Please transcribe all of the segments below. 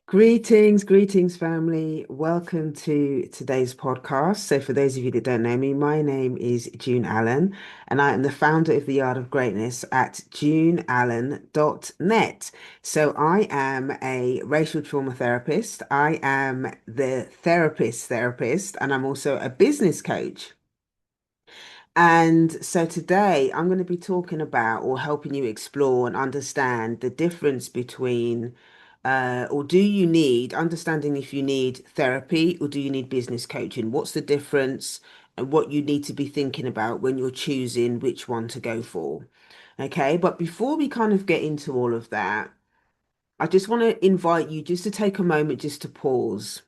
Greetings, family. Welcome to today's podcast. So, for those of you that don't know me, my name is June Allen, and I am the founder of the Art of Greatness at juneallen.net. So, I am a racial trauma therapist. I am the therapist, and I'm also a business coach. And so today I'm going to be talking about or helping you explore and understand the difference between, or do you need, understanding if you need therapy or do you need business coaching? What's the difference and what you need to be thinking about when you're choosing which one to go for? Okay, but before we kind of get into all of that, I just want to invite you just to take a moment just to pause.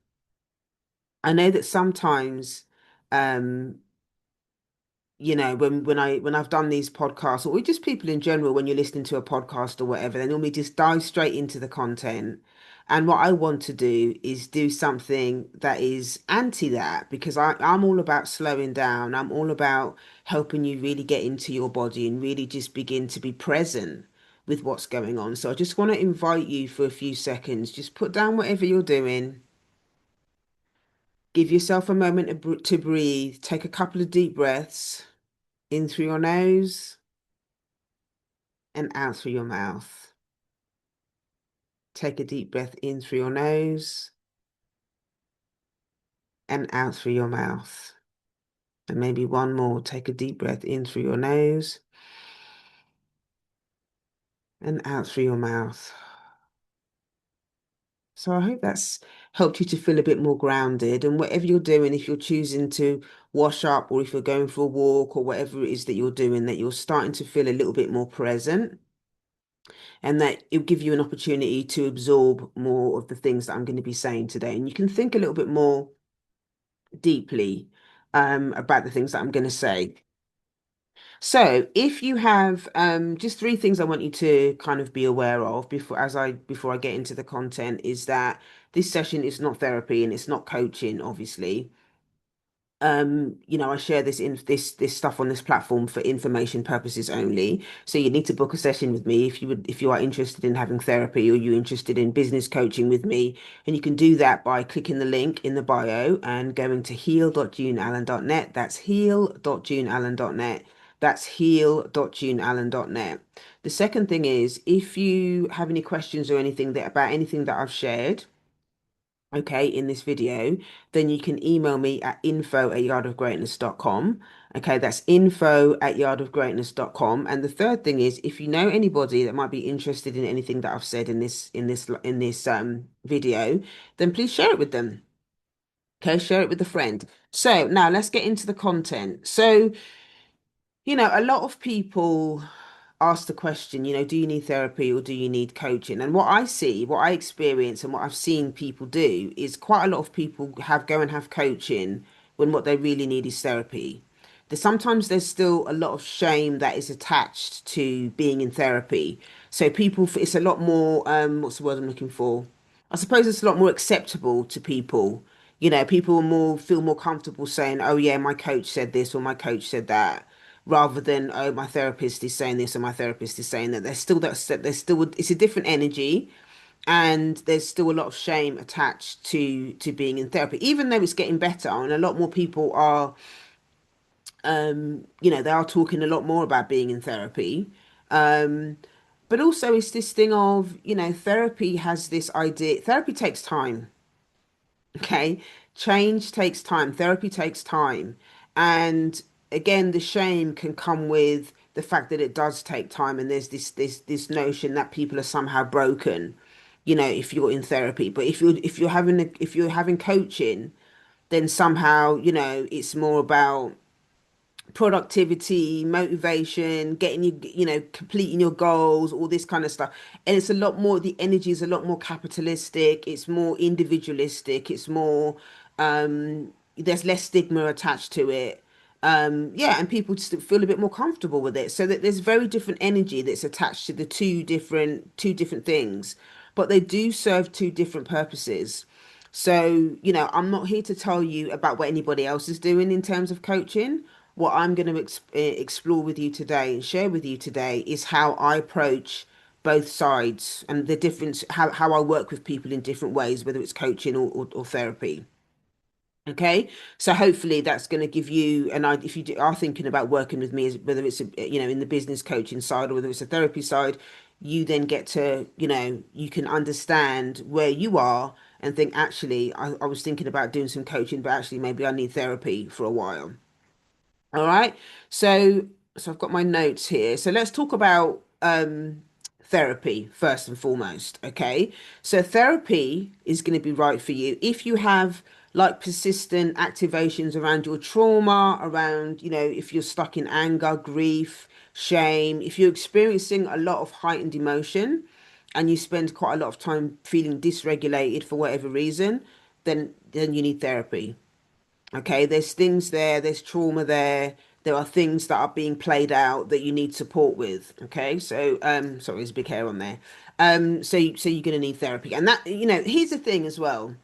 I know that sometimes, um, when I've done these podcasts or just people in general, when you're listening to a podcast or whatever, they normally just dive straight into the content. And what I want to do is do something that is anti that because I'm all about slowing down. I'm all about helping you really get into your body and really just begin to be present with what's going on. So I just want to invite you for a few seconds. Just put down whatever you're doing. Give yourself a moment to breathe. Take a couple of deep breaths in through your nose and out through your mouth. Take a deep breath in through your nose and out through your mouth. And maybe one more. Take a deep breath in through your nose and out through your mouth. So I hope that's helped you to feel a bit more grounded. And whatever you're doing, if you're choosing to wash up or if you're going for a walk or whatever it is that you're doing, that you're starting to feel a little bit more present and that it'll give you an opportunity to absorb more of the things that I'm going to be saying today. And you can think a little bit more deeply about the things that I'm going to say. So, if you have just three things I want you to kind of be aware of before I get into the content is that this session is not therapy and it's not coaching, obviously. I share this stuff on this platform for information purposes only. So you need to book a session with me if you are interested in having therapy or you're interested in business coaching with me. And you can do that by clicking the link in the bio and going to heal.juneallen.net. That's heal.juneallen.net. That's heal.juneallen.net. The second thing is if you have any questions or anything about anything that I've shared, okay, in this video, then you can email me at info@yardofgreatness.com. Okay, that's info@yardofgreatness.com. And the third thing is if you know anybody that might be interested in anything that I've said in this video, then please share it with them. Okay, share it with a friend. So now let's get into the content. So a lot of people ask the question, do you need therapy or do you need coaching? And what I see, what I experience, and what I've seen people do is quite a lot of people go and have coaching when what they really need is therapy. Sometimes there's still a lot of shame that is attached to being in therapy. So it's a lot more, what's the word I'm looking for? I suppose it's a lot more acceptable to people. People feel more comfortable saying, "Oh yeah, my coach said this or my coach said that," rather than, "Oh, my therapist is saying this or my therapist is saying that." It's a different energy, and there's still a lot of shame attached to being in therapy, even though it's getting better and a lot more people are, they are talking a lot more about being in therapy. Um, but also it's this thing of, therapy has this idea. Therapy takes time. Okay, change takes time, therapy takes time. And again, the shame can come with the fact that it does take time, and there's this notion that people are somehow broken, if you're in therapy. But if you're having coaching, then somehow, it's more about productivity, motivation, getting completing your goals, all this kind of stuff. And it's a lot more, the energy is a lot more capitalistic, it's more individualistic, it's more, there's less stigma attached to it. Yeah, and people just feel a bit more comfortable with it. So that there's very different energy that's attached to the two different things, but they do serve two different purposes. So, I'm not here to tell you about what anybody else is doing in terms of coaching. What I'm going to explore with you today and share with you today is how I approach both sides and the difference, how I work with people in different ways, whether it's coaching or therapy. Okay, so hopefully that's going to give you an idea if you are thinking about working with me, whether it's in the business coaching side or whether it's a therapy side, you then get to you can understand where you are and think actually I was thinking about doing some coaching, but actually maybe I need therapy for a while. All right. So so I've got my notes here. So let's talk about therapy first and foremost. Okay. So therapy is going to be right for you if you have like persistent activations around your trauma, around, if you're stuck in anger, grief, shame, if you're experiencing a lot of heightened emotion and you spend quite a lot of time feeling dysregulated for whatever reason, then you need therapy. Okay, there's things there, there's trauma there. There are things that are being played out that you need support with. Okay, so sorry, there's a big hair on there. So you're gonna need therapy, and that here's the thing as well.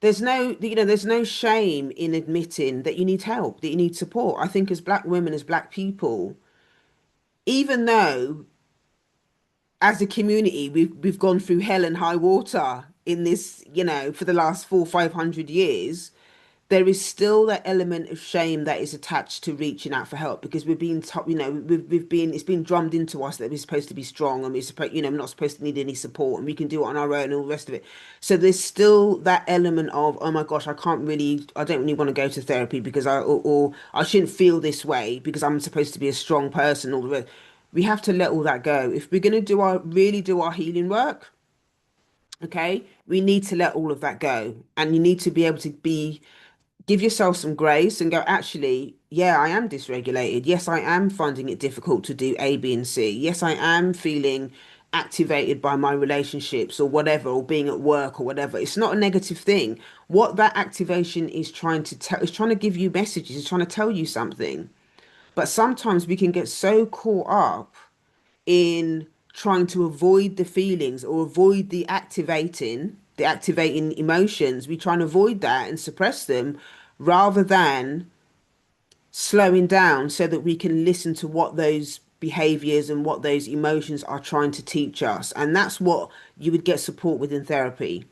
There's no shame in admitting that you need help, that you need support. I think as black women, as black people, even though as a community we've gone through hell and high water in this, for the last 400-500 years, there is still that element of shame that is attached to reaching out for help because we're being taught, we've been it's been drummed into us that we're supposed to be strong and we're supposed, we're not supposed to need any support and we can do it on our own and all the rest of it. So there's still that element of, oh my gosh, I don't really want to go to therapy because or I shouldn't feel this way because I'm supposed to be a strong person. All the rest. We have to let all that go. If we're going to really do our healing work, okay, we need to let all of that go. And you need to be able to give yourself some grace and go, actually, yeah, I am dysregulated. Yes, I am finding it difficult to do A, B, and C. Yes, I am feeling activated by my relationships or whatever, or being at work or whatever. It's not a negative thing. What that activation is trying to tell is trying to give you messages, it's trying to tell you something. But sometimes we can get so caught up in trying to avoid the feelings or avoid the activating emotions. We try and avoid that and suppress them rather than slowing down so that we can listen to what those behaviors and what those emotions are trying to teach us. And that's what you would get support with in therapy,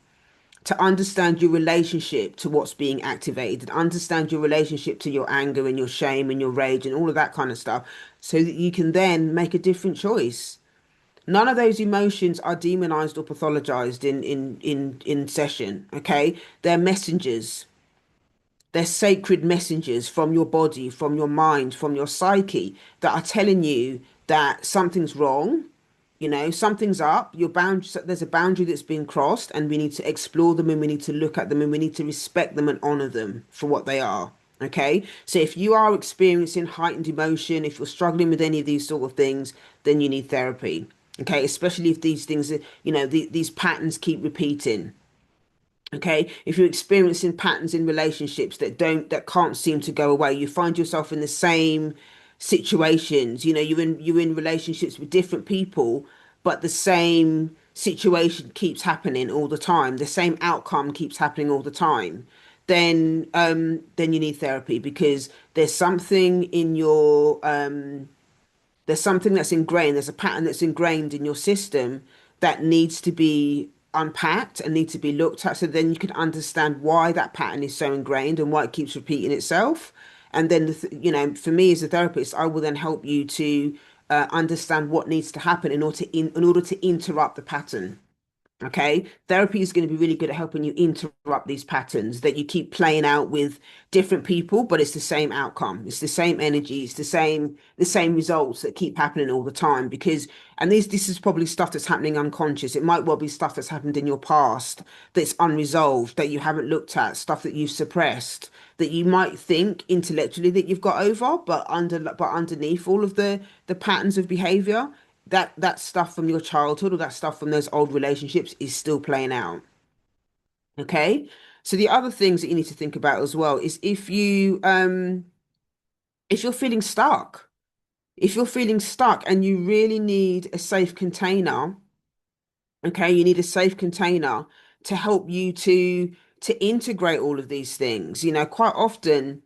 to understand your relationship to what's being activated and understand your relationship to your anger and your shame and your rage and all of that kind of stuff so that you can then make a different choice. None of those emotions are demonized or pathologized in session, okay? They're messengers. They're sacred messengers from your body, from your mind, from your psyche that are telling you that something's wrong, something's up. There's a boundary that's been crossed, and we need to explore them and we need to look at them and we need to respect them and honor them for what they are. Okay. So if you are experiencing heightened emotion, if you're struggling with any of these sort of things, then you need therapy. Okay. Especially if these things, these patterns keep repeating. Okay, if you're experiencing patterns in relationships that can't seem to go away, you find yourself in the same situations. You're in relationships with different people, but the same situation keeps happening all the time. The same outcome keeps happening all the time. Then you need therapy because there's something that's ingrained, there's a pattern that's ingrained in your system that needs to be unpacked and needs to be looked at so then you can understand why that pattern is so ingrained and why it keeps repeating itself. And then for me as a therapist, I will then help you to understand what needs to happen in order to interrupt the pattern. Okay, therapy is going to be really good at helping you interrupt these patterns that you keep playing out with different people, but it's the same outcome. It's the same energy. It's the same results that keep happening all the time. And this is probably stuff that's happening unconscious. It might well be stuff that's happened in your past that's unresolved, that you haven't looked at, stuff that you've suppressed, that you might think intellectually that you've got over, but underneath all of the patterns of behavior, that stuff from your childhood or that stuff from those old relationships is still playing out. Okay. So the other things that you need to think about as well is if you're feeling stuck, and you really need a safe container, okay, you need a safe container to help you to integrate all of these things. Quite often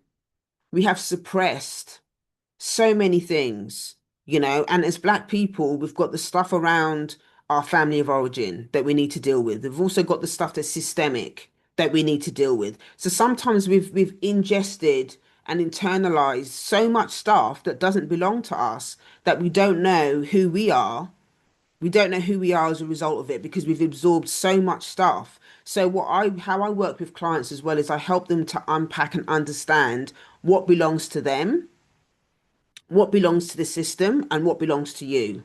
we have suppressed so many things. and as Black people, we've got the stuff around our family of origin that we need to deal with. We've also got the stuff that's systemic that we need to deal with. So sometimes we've ingested and internalized so much stuff that doesn't belong to us that we don't know who we are. We don't know who we are as a result of it because we've absorbed so much stuff. So how I work with clients as well is I help them to unpack and understand what belongs to them, what belongs to the system, and what belongs to you.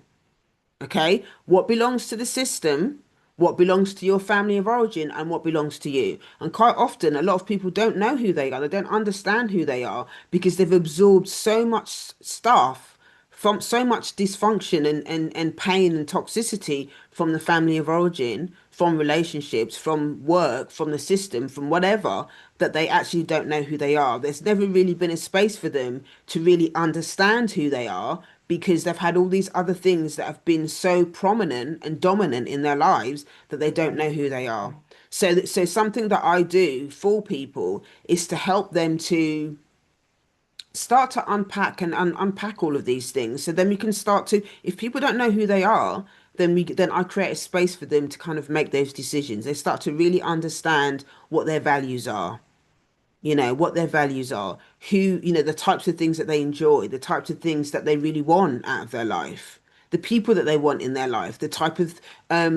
Okay, what belongs to the system, what belongs to your family of origin, and what belongs to you. And quite often, a lot of people don't know who they are. They don't understand who they are because they've absorbed so much stuff from so much dysfunction and pain and toxicity from the family of origin, from relationships, from work, from the system, from whatever, that they actually don't know who they are. There's never really been a space for them to really understand who they are because they've had all these other things that have been so prominent and dominant in their lives that they don't know who they are. So something that I do for people is to help them to start to unpack and unpack all of these things. So then we can start to, if people don't know who they are, then I create a space for them to kind of make those decisions. They start to really understand what their values are, what their values are, the types of things that they enjoy, the types of things that they really want out of their life, the people that they want in their life, the type of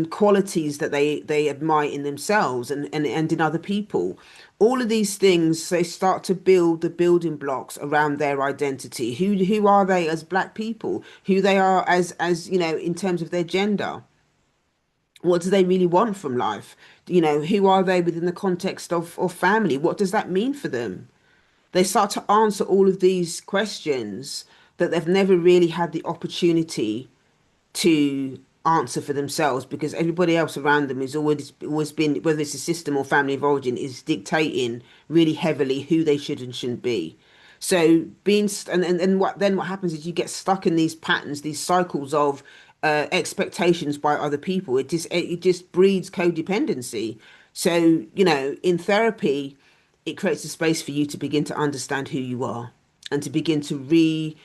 qualities that they admire in themselves and in other people. All of these things, they start to build the building blocks around their identity. Who are they as Black people? Who they are as in terms of their gender? What do they really want from life? Who are they within the context of family? What does that mean for them? They start to answer all of these questions that they've never really had the opportunity to answer for themselves because everybody else around them has always been, whether it's a system or family of origin, is dictating really heavily who they should and shouldn't be. So and what happens is you get stuck in these patterns, these cycles of expectations by other people. It just breeds codependency. So in therapy, it creates a space for you to begin to understand who you are and to begin to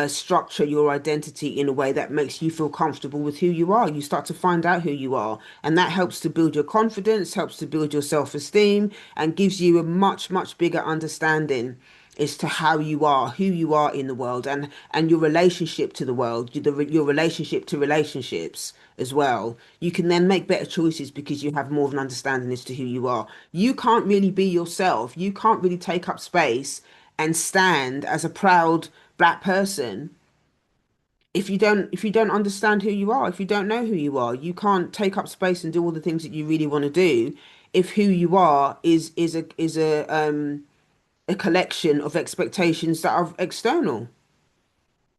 structure your identity in a way that makes you feel comfortable with who you are. You start to find out who you are, and that helps to build your confidence, helps to build your self-esteem, and gives you a much, much bigger understanding as to how you are, who you are in the world, and your relationship to the world, your relationship to relationships as well. You can then make better choices because you have more of an understanding as to who you are. You can't really be yourself. You can't really take up space and stand as a proud Black person if you don't understand who you are, if you don't know who you are. You can't take up space and do all the things that you really want to do if who you are is a collection of expectations that are external.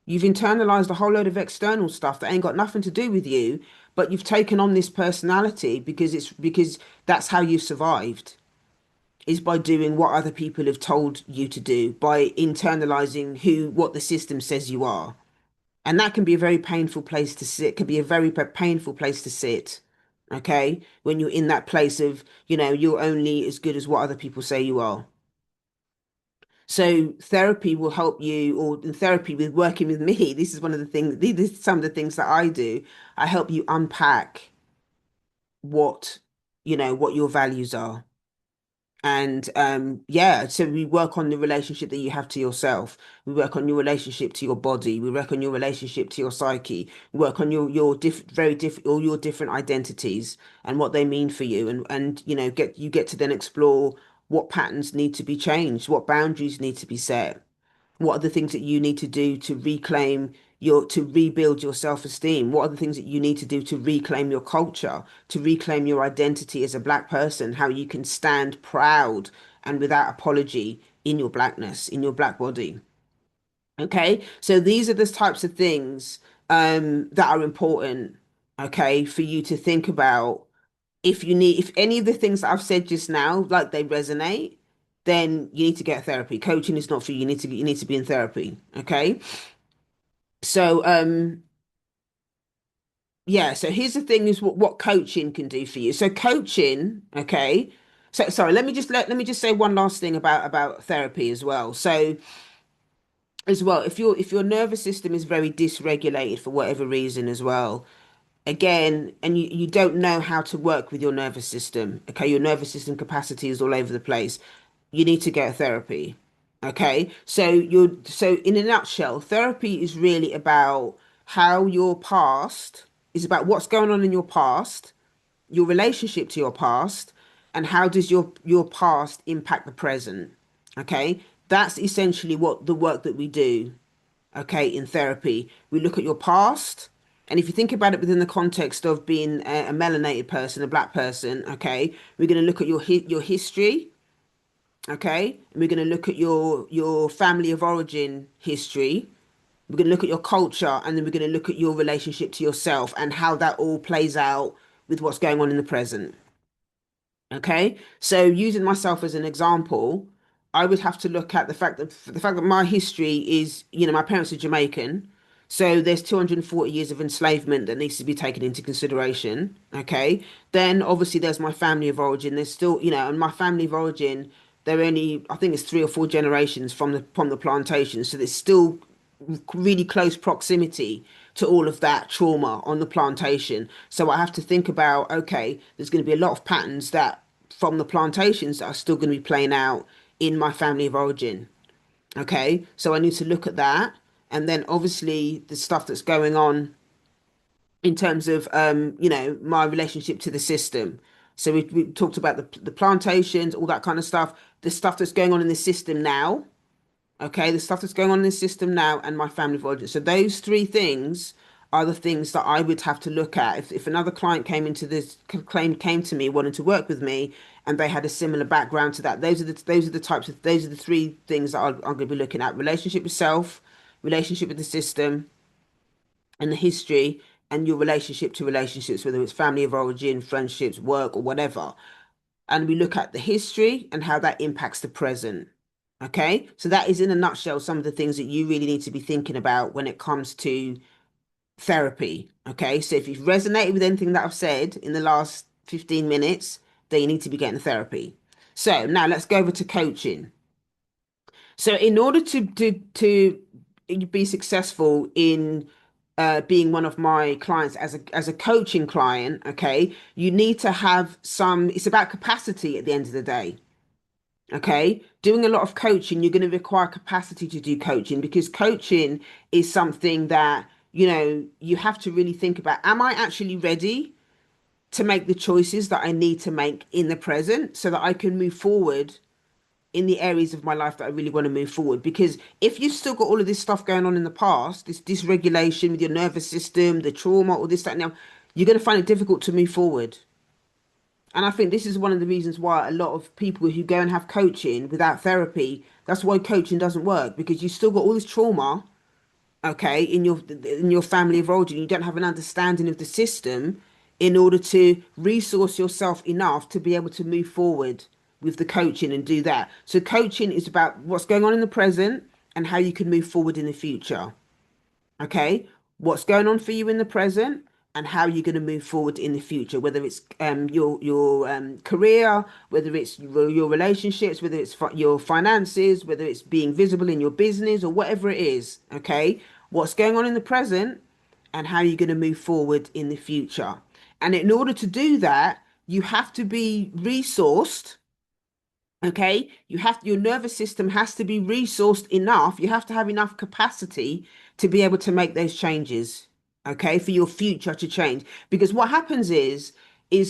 You've internalized a whole load of external stuff that ain't got nothing to do with you, but you've taken on this personality because that's how you've survived, is by doing what other people have told you to do, by internalizing what the system says you are. And that can be a very painful place to sit, can be a very painful place to sit. Okay? When you're in that place of, you're only as good as what other people say you are. So therapy will help you, or in therapy with working with me, this is one of the things, these are some of the things that I do. I help you unpack what, what your values are. And yeah, so we work on the relationship that you have to yourself. We work on your relationship to your body. We work on your relationship to your psyche. We work on very different all your different identities and what they mean for you. And you get to then explore what patterns need to be changed, what boundaries need to be set, what are the things that you need to do to to rebuild your self-esteem? What are the things that you need to do to reclaim your culture, to reclaim your identity as a Black person? How you can stand proud and without apology in your Blackness, in your Black body. Okay, so these are the types of things that are important, okay, for you to think about. If any of the things that I've said just now, like they resonate, then you need to get therapy. Coaching is not for you. You need to be in therapy. Okay. So yeah, so here's the thing is what coaching can do for you. So coaching, okay. So sorry, let me just say one last thing about therapy as well. So as well, if your nervous system is very dysregulated for whatever reason as well, again, and you don't know how to work with your nervous system, okay, your nervous system capacity is all over the place, you need to get a therapy. Okay, so in a nutshell, therapy is really about how your past is about what's going on in your past, your relationship to your past, and how does your past impact the present. Okay, that's essentially what the work that we do. Okay, in therapy, we look at your past, and if you think about it within the context of being a melanated person, a black person, okay, we're going to look at your history, okay, and we're going to look at your family of origin history. We're going to look at your culture, and then we're going to look at your relationship to yourself and how that all plays out with what's going on in the present. Okay, so using myself as an example, I would have to look at the fact that my history is, my parents are Jamaican, so there's 240 years of enslavement that needs to be taken into consideration. Okay, then obviously there's my family of origin. There's still, and my family of origin, they're only, I think it's 3 or 4 generations from the plantation, so there's still really close proximity to all of that trauma on the plantation. So I have to think about, okay, there's going to be a lot of patterns that from the plantations that are still going to be playing out in my family of origin. Okay, so I need to look at that. And then obviously the stuff that's going on in terms of, my relationship to the system. So we talked about the plantations, all that kind of stuff, the stuff that's going on in the system now. Okay, the stuff that's going on in the system now and my family of origin. So those three things are the things that I would have to look at. If another client came to me wanting to work with me and they had a similar background to that, those are the three things that I'm going to be looking at: relationship with self, relationship with the system, and the history, and your relationship to relationships, whether it's family of origin, friendships, work, or whatever. And we look at the history and how that impacts the present. Okay, so that is in a nutshell some of the things that you really need to be thinking about when it comes to therapy. Okay, so if you've resonated with anything that I've said in the last 15 minutes, then you need to be getting therapy. So now let's go over to coaching. So in order to be successful in being one of my clients as a coaching client, okay, you need to have some. It's about capacity at the end of the day. Okay, doing a lot of coaching, you're going to require capacity to do coaching because coaching is something that, you have to really think about. Am I actually ready to make the choices that I need to make in the present so that I can move forward in the areas of my life that I really want to move forward? Because if you've still got all of this stuff going on in the past, this dysregulation with your nervous system, the trauma, all this, that, and now, you're going to find it difficult to move forward. And I think this is one of the reasons why a lot of people who go and have coaching without therapy, that's why coaching doesn't work because you still got all this trauma, okay, in your family of origin. You don't have an understanding of the system in order to resource yourself enough to be able to move forward with the coaching and do that. So coaching is about what's going on in the present and how you can move forward in the future. Okay, what's going on for you in the present and how you're going to move forward in the future, whether it's your career, whether it's your relationships, whether it's your finances, whether it's being visible in your business or whatever it is. Okay, what's going on in the present and how you're going to move forward in the future. And in order to do that, you have to be resourced. Okay, your nervous system has to be resourced enough. You have to have enough capacity to be able to make those changes. Okay, for your future to change. Because what happens is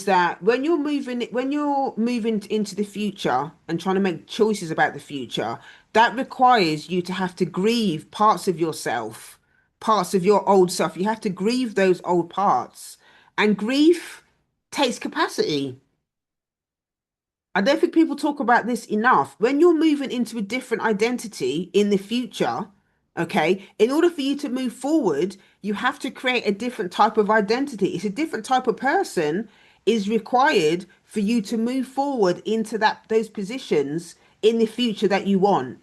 that when you're moving into the future and trying to make choices about the future, that requires you to have to grieve parts of yourself, parts of your old self. You have to grieve those old parts. And grief takes capacity. I don't think people talk about this enough. When you're moving into a different identity in the future, okay, in order for you to move forward, you have to create a different type of identity. It's a different type of person is required for you to move forward into those positions in the future that you want.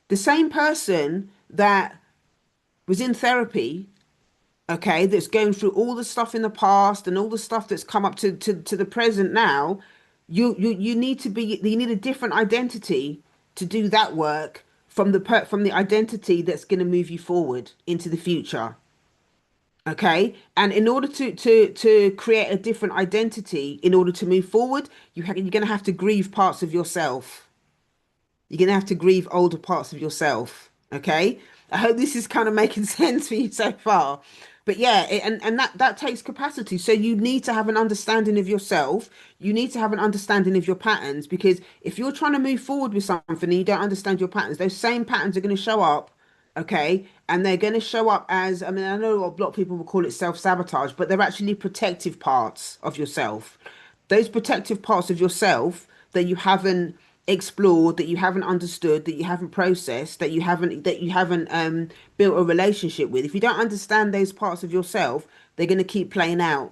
The same person that was in therapy, okay, that's going through all the stuff in the past and all the stuff that's come up to the present now, you need a different identity to do that work from the identity that's going to move you forward into the future. Okay. And in order to create a different identity, in order to move forward, you're going to have to grieve parts of yourself. You're going to have to grieve older parts of yourself. Okay. I hope this is kind of making sense for you so far. But yeah, and that takes capacity. So you need to have an understanding of yourself. You need to have an understanding of your patterns, because if you're trying to move forward with something and you don't understand your patterns, those same patterns are going to show up. Okay. And they're going to show up as, I mean, I know a lot of people will call it self-sabotage, but they're actually protective parts of yourself. Those protective parts of yourself that you haven't explored, that you haven't understood, that you haven't processed, that you haven't built a relationship with. If you don't understand those parts of yourself, they're going to keep playing out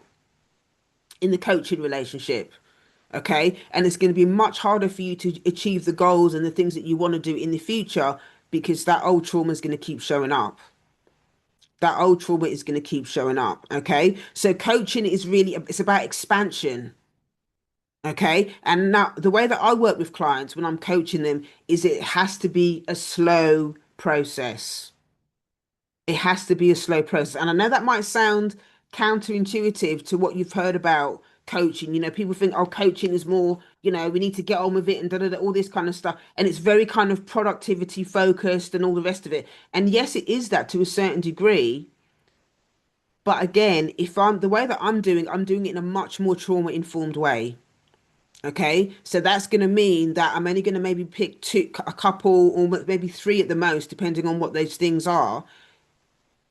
in the coaching relationship. Okay. And it's going to be much harder for you to achieve the goals and the things that you want to do in the future, because that old trauma is going to keep showing up. That old trauma is going to keep showing up. Okay. So coaching is really, it's about expansion. Okay. And now the way that I work with clients when I'm coaching them is it has to be a slow process. It has to be a slow process. And I know that might sound counterintuitive to what you've heard about coaching. You know, people think, oh, coaching is more, we need to get on with it and da da da, all this kind of stuff. And it's very kind of productivity focused and all the rest of it. And yes, it is that to a certain degree. But again, if I'm the way that I'm doing it in a much more trauma informed way. Okay, so that's going to mean that I'm only going to maybe pick a couple, or maybe three at the most, depending on what those things are.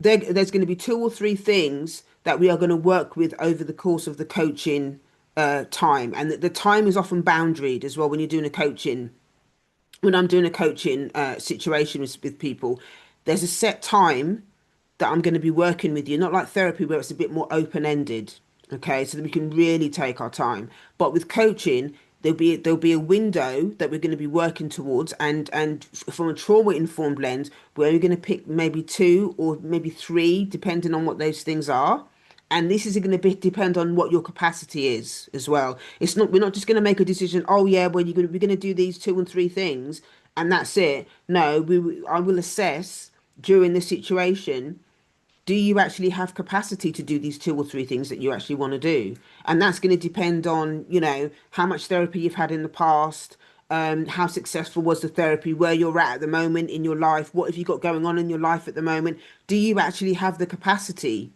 There's going to be two or three things that we are going to work with over the course of the coaching time, and the time is often boundaried as well when you're doing a coaching. When I'm doing a coaching situation with people, there's a set time that I'm going to be working with you, not like therapy where it's a bit more open-ended. Okay, so that we can really take our time. But with coaching, there'll be a window that we're going to be working towards, and from a trauma-informed lens, we're only going to pick maybe two or maybe three, depending on what those things are. And this is going to depend on what your capacity is as well. It's not, we're not just going to make a decision, oh yeah, well we're going to do these two and three things and that's it. No, I will assess during the situation, do you actually have capacity to do these two or three things that you actually want to do? And that's going to depend on, how much therapy you've had in the past, how successful was the therapy, where you're at the moment in your life, what have you got going on in your life at the moment? Do you actually have the capacity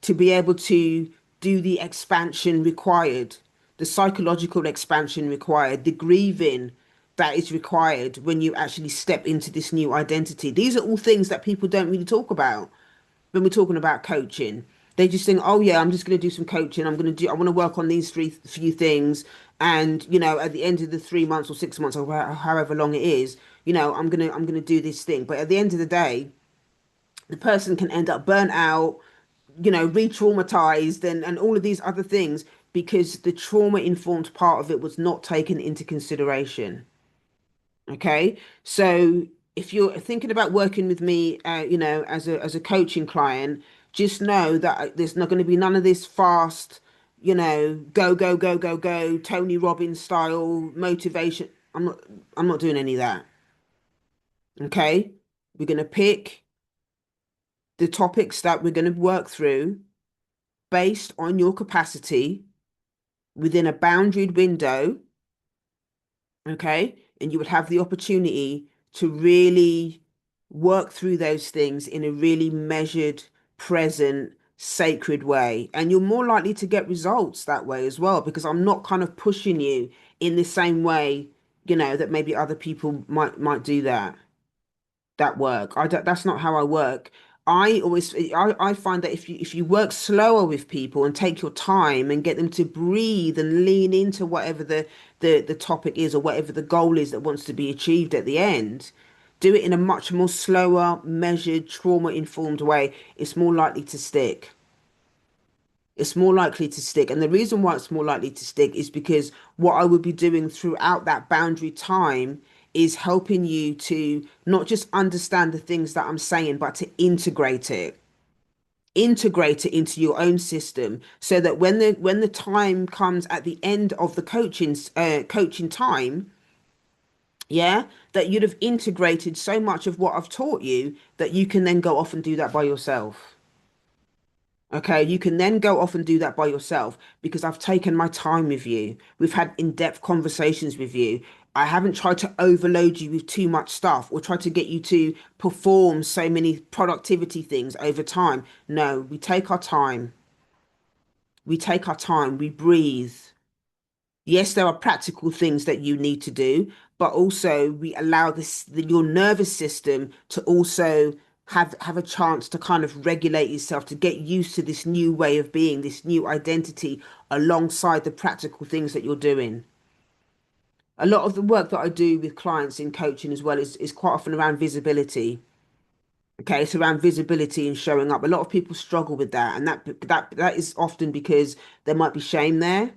to be able to do the expansion required, the psychological expansion required, the grieving that is required when you actually step into this new identity? These are all things that people don't really talk about when we're talking about coaching. They just think, oh yeah, I'm just going to do some coaching. I want to work on these few things. And, at the end of the 3 months or 6 months or however long it is, I'm going to do this thing. But at the end of the day, the person can end up burnt out, re-traumatized and all of these other things because the trauma informed part of it was not taken into consideration. Okay. So if you're thinking about working with me, as a coaching client, just know that there's not going to be none of this fast, go, go, go, go, go, Tony Robbins style motivation. I'm not doing any of that. Okay. We're going to pick the topics that we're going to work through based on your capacity within a boundaried window, okay? And you would have the opportunity to really work through those things in a really measured, present, sacred way. And you're more likely to get results that way as well, because I'm not kind of pushing you in the same way, that maybe other people might do that work. That's not how I work. I find that if you work slower with people and take your time and get them to breathe and lean into whatever the topic is or whatever the goal is that wants to be achieved at the end, do it in a much more slower, measured, trauma-informed way, it's more likely to stick. It's more likely to stick. And the reason why it's more likely to stick is because what I would be doing throughout that boundary time is helping you to not just understand the things that I'm saying, but to integrate it into your own system so that when the time comes at the end of the coaching time, Yeah, that you'd have integrated so much of what I've taught you that you can then go off and do that by yourself. Okay, you can then go off and do that by yourself because I've taken my time with you. We've had in-depth conversations with you. I haven't tried to overload you with too much stuff or try to get you to perform so many productivity things over time. No, we take our time. We take our time. We breathe. Yes, there are practical things that you need to do, but also we allow your nervous system to also have a chance to kind of regulate yourself, to get used to this new way of being, this new identity alongside the practical things that you're doing. A lot of the work that I do with clients in coaching as well is quite often around visibility. Okay, it's around visibility and showing up. A lot of people struggle with that, and that is often because there might be shame there.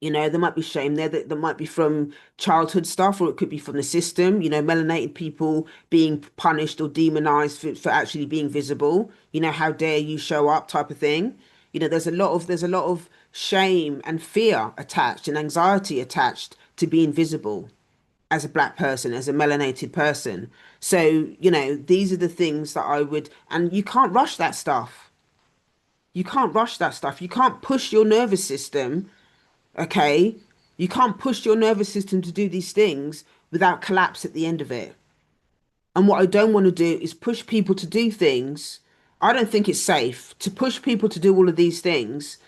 There might be shame there that might be from childhood stuff, or it could be from the system. Melanated people being punished or demonized for actually being visible. How dare you show up type of thing. There's a lot of shame and fear attached and anxiety attached to being visible as a black person, as a melanated person. So, these are the things that I would, and you can't rush that stuff. You can't rush that stuff. You can't push your nervous system. Okay, you can't push your nervous system to do these things without collapse at the end of it. And what I don't want to do is push people to do things. I don't think it's safe to push people to do all of these things.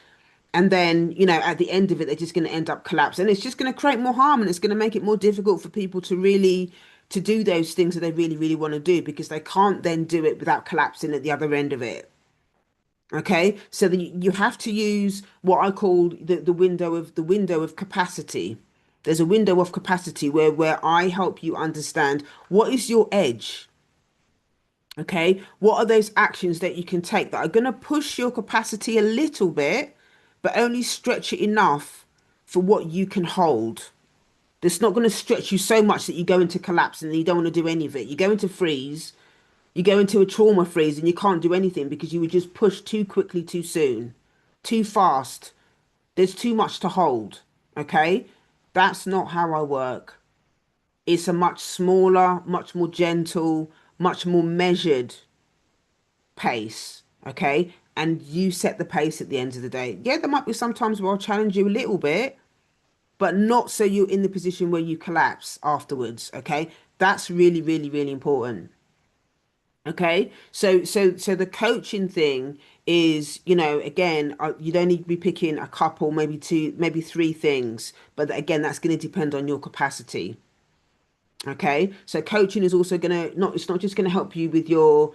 And then, at the end of it, they're just going to end up collapsing. And it's just going to create more harm and it's going to make it more difficult for people to really to do those things that they really, really want to do because they can't then do it without collapsing at the other end of it. Okay, so you have to use what I call the window of capacity. There's a window of capacity where I help you understand what is your edge. Okay, what are those actions that you can take that are going to push your capacity a little bit, but only stretch it enough for what you can hold. That's not going to stretch you so much that you go into collapse and you don't want to do any of it. You go into freeze, you go into a trauma freeze and you can't do anything because you were just pushed too quickly, too soon, too fast. There's too much to hold. Okay? That's not how I work. It's a much smaller, much more gentle, much more measured pace. Okay? And you set the pace at the end of the day. Yeah, there might be some times where I'll challenge you a little bit, but not so you're in the position where you collapse afterwards. Okay? That's really, really, really important. Okay, so the coaching thing is, again, you'd only be picking a couple, maybe two, maybe three things, but again, that's going to depend on your capacity. Okay, so coaching is also gonna not it's not just gonna help you with your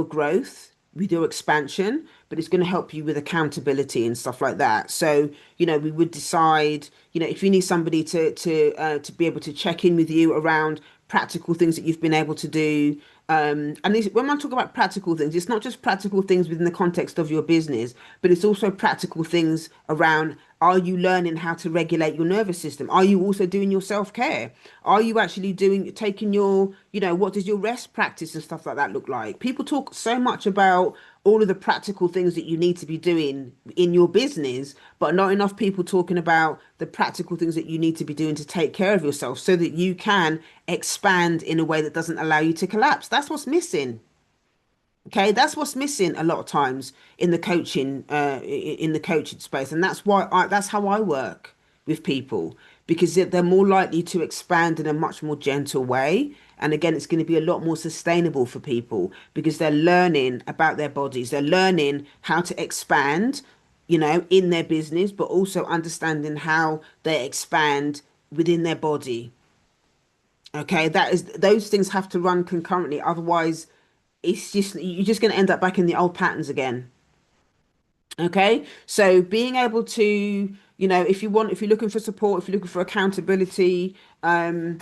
growth, with your expansion, but it's gonna help you with accountability and stuff like that. So, we would decide, if you need somebody to be able to check in with you around practical things that you've been able to do. And when I talk about practical things, it's not just practical things within the context of your business, but it's also practical things around, are you learning how to regulate your nervous system? Are you also doing your self-care? Are you actually taking what does your rest practice and stuff like that look like? People talk so much about all of the practical things that you need to be doing in your business, but not enough people talking about the practical things that you need to be doing to take care of yourself so that you can expand in a way that doesn't allow you to collapse. That's what's missing. Okay, that's what's missing a lot of times in the coaching space, and that's how I work with people because they're more likely to expand in a much more gentle way. And again, it's going to be a lot more sustainable for people because they're learning about their bodies, they're learning how to expand, in their business, but also understanding how they expand within their body. Okay, those things have to run concurrently, otherwise you're just going to end up back in the old patterns again. Okay, so being able to, if you're looking for support, if you're looking for accountability, if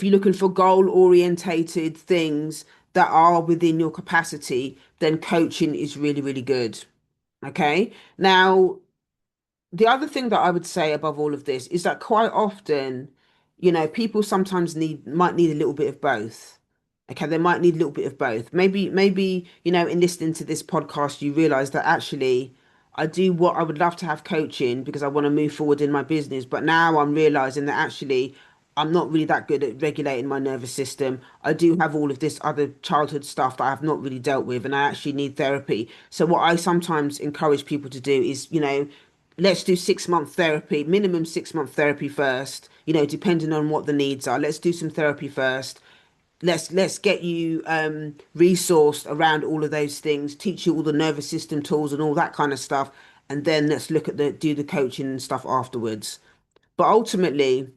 you're looking for goal orientated things that are within your capacity, then coaching is really, really good. Okay, now the other thing that I would say above all of this is that quite often, people sometimes might need a little bit of both. Okay, they might need a little bit of both. Maybe, in listening to this podcast, you realize that actually I would love to have coaching because I want to move forward in my business. But now I'm realizing that actually I'm not really that good at regulating my nervous system. I do have all of this other childhood stuff that I've not really dealt with, and I actually need therapy. So what I sometimes encourage people to do is, let's do 6 month therapy, minimum 6 month therapy first, depending on what the needs are. Let's do some therapy first. Let's get you resourced around all of those things, teach you all the nervous system tools and all that kind of stuff, and then let's look at the do the coaching and stuff afterwards. But ultimately,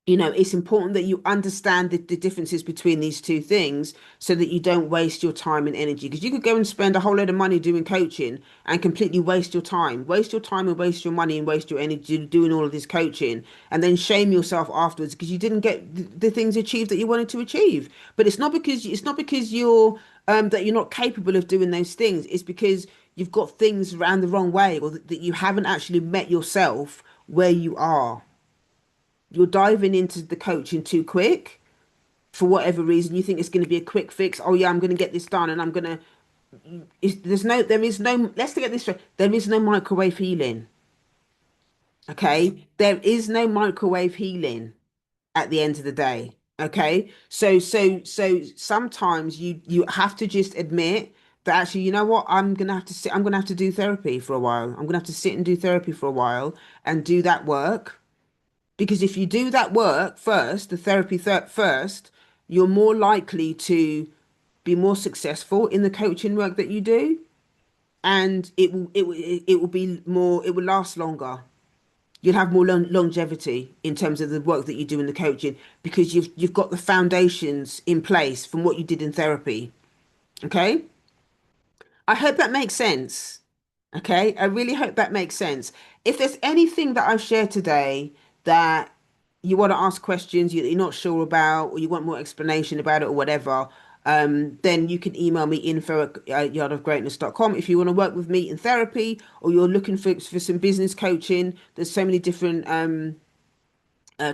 it's important that you understand the differences between these two things so that you don't waste your time and energy. Because you could go and spend a whole load of money doing coaching and completely waste your time and waste your money and waste your energy doing all of this coaching and then shame yourself afterwards because you didn't get the things achieved that you wanted to achieve. But it's not because that you're not capable of doing those things. It's because you've got things around the wrong way or that you haven't actually met yourself where you are. You're diving into the coaching too quick for whatever reason. You think it's going to be a quick fix. Oh yeah, I'm going to get this done, and I'm going to. There is no. Let's get this straight. There is no microwave healing. Okay, there is no microwave healing at the end of the day. Okay, so sometimes you have to just admit that actually, you know what, I'm gonna have to sit. I'm gonna have to do therapy for a while. I'm gonna have to sit and do therapy for a while and do that work. Because if you do that work first, the therapy first, you're more likely to be more successful in the coaching work that you do, and it will be more. It will last longer. You'll have more longevity in terms of the work that you do in the coaching because you've got the foundations in place from what you did in therapy. Okay? I hope that makes sense. Okay, I really hope that makes sense. If there's anything that I've shared today that you want to ask questions you're not sure about, or you want more explanation about it, or whatever, then you can email me info@yardofgreatness.com. If you want to work with me in therapy, or you're looking for some business coaching, there's so many different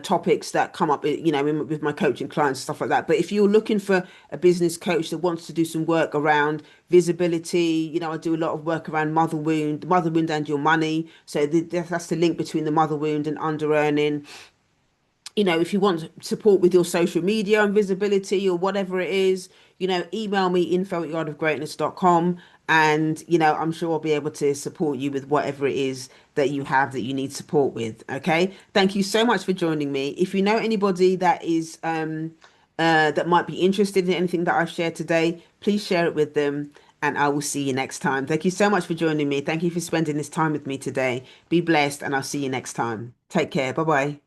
topics that come up, with my coaching clients and stuff like that. But if you're looking for a business coach that wants to do some work around visibility, I do a lot of work around mother wound and your money. So that's the link between the mother wound and under earning. If you want support with your social media and visibility or whatever it is, email me info@yardofgreatness.com, and I'm sure I'll be able to support you with whatever it is that you have that you need support with. Okay. Thank you so much for joining me. If you know anybody that is that might be interested in anything that I've shared today, please share it with them. And I will see you next time. Thank you so much for joining me. Thank you for spending this time with me today. Be blessed, and I'll see you next time. Take care. Bye bye.